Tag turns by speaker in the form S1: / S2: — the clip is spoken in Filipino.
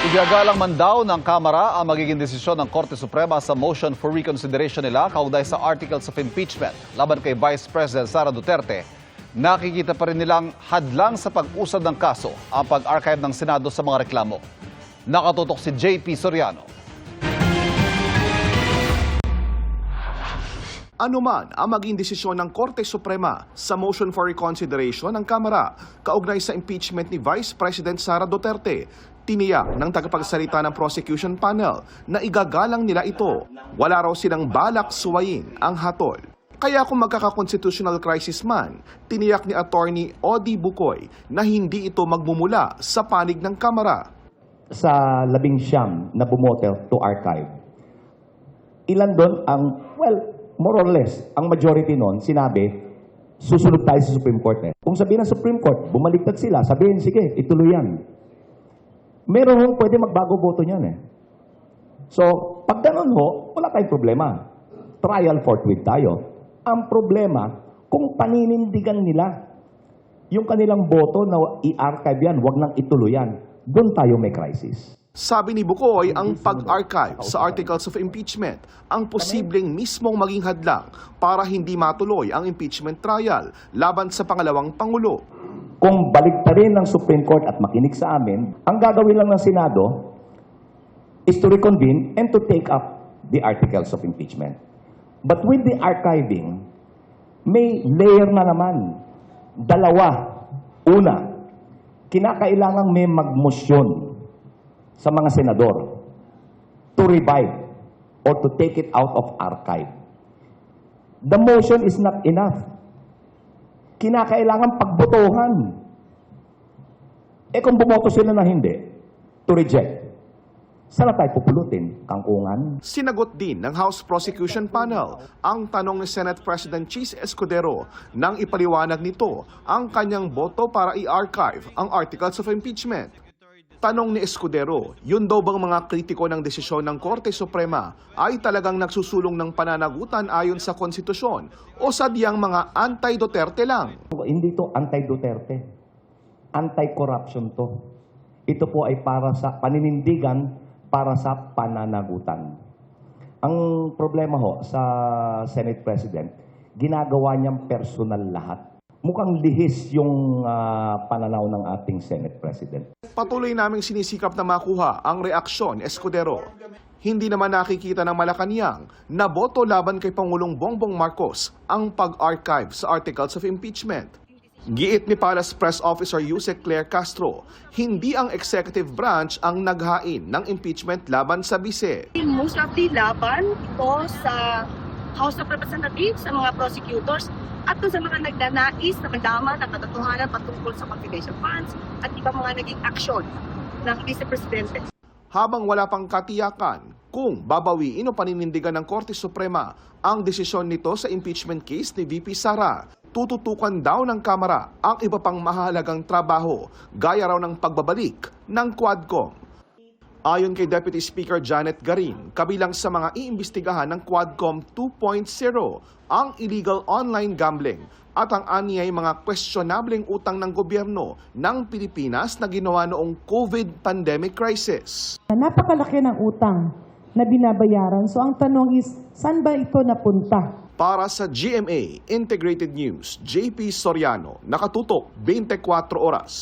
S1: Igagalang man daw ng Kamara ang magiging desisyon ng Korte Suprema sa motion for reconsideration nila kaugnay sa articles of impeachment laban kay Vice President Sara Duterte. Nakikita pa rin nilang hadlang sa pag-usad ng kaso ang pag-archive ng Senado sa mga reklamo. Nakatutok si JP Soriano.
S2: Anuman ang maging desisyon ng Korte Suprema sa motion for reconsideration ng Kamara kaugnay sa impeachment ni Vice President Sara Duterte, tiniyak ng tagapagsalita ng prosecution panel na igagalang nila ito. Wala raw silang balak suwayin ang hatol. Kaya kung magkaka-constitutional crisis man, tiniyak ni Attorney Odi Bukoy na hindi ito magmumula sa panig ng Kamara.
S3: Sa 19 na bumoto to archive, ilan doon ang, more or less, ang majority noon sinabi, susunod tayo sa Supreme Court. Kung sabihin ng Supreme Court, bumaliktad sila, sabihin, sige, ituloy yan. Meron hong pwede magbago boto niyan eh. So, pag ganun ho, wala tayong problema. Trial forthwith tayo. Ang problema, kung paninindigan nila yung kanilang boto na i-archive yan, wag nang ituloy yan, doon tayo may crisis.
S2: Sabi ni Bukoy, ang pag-archive sa articles of impeachment ang posibleng mismong maging hadlang para hindi matuloy ang impeachment trial laban sa pangalawang Pangulo.
S3: Kung baligtarin ng Supreme Court at makinig sa amin, ang gagawin lang ng Senado is to reconvene and to take up the articles of impeachment. But with the archiving, may layer na naman. Dalawa. Una, kinakailangan may magmosyon sa mga senador to revive or to take it out of archive. The motion is not enough. Kinakailangan pagbotohan. Kung bumoto sila na hindi, to reject, saan na tayo pupulutin? Kangkungan?
S2: Sinagot din ng House Prosecution Panel ang tanong ni Senate President Chis Escudero nang ipaliwanag nito ang kanyang boto para i-archive ang articles of impeachment. Tanong ni Escudero, yun daw bang mga kritiko ng desisyon ng Korte Suprema ay talagang nagsusulong ng pananagutan ayon sa konstitusyon o sadyang mga anti-Duterte lang?
S3: Hindi to anti-Duterte. Anti-corruption to. Ito po ay para sa paninindigan, para sa pananagutan. Ang problema ho sa Senate President, ginagawa niyang personal lahat. Mukhang lihis yung pananaw ng ating Senate President.
S2: Patuloy naming sinisikap na makuha ang reaksyon, Escudero. Hindi naman nakikita ng Malacanang na boto laban kay Pangulong Bongbong Marcos ang pag-archive sa articles of impeachment. Giit ni Palace Press Officer Yusek Claire Castro, hindi ang executive branch ang naghain ng impeachment laban sa bise.
S4: Most of the laban ito sa House of Representatives, sa mga prosecutors, at sa mga nagnanais na malaman ang katotohanan patungkol sa confidential funds at iba mga naging aksyon ng Vice Presidente.
S2: Habang wala pang katiyakan kung babawiin o paninindigan ng Korte Suprema ang desisyon nito sa impeachment case ni VP Sara, tututukan daw ng Kamara ang iba pang mahalagang trabaho gaya raw ng pagbabalik ng Quadcom. Ayon kay Deputy Speaker Janet Garin, kabilang sa mga iimbestigahan ng Quadcom 2.0 ang illegal online gambling at ang anyay mga questionableng utang ng gobyerno ng Pilipinas na ginawa noong COVID pandemic crisis.
S5: Napakalaki ng utang na binabayaran. So ang tanong is, saan ba ito napunta?
S2: Para sa GMA Integrated News, JP Soriano, nakatutok 24 oras.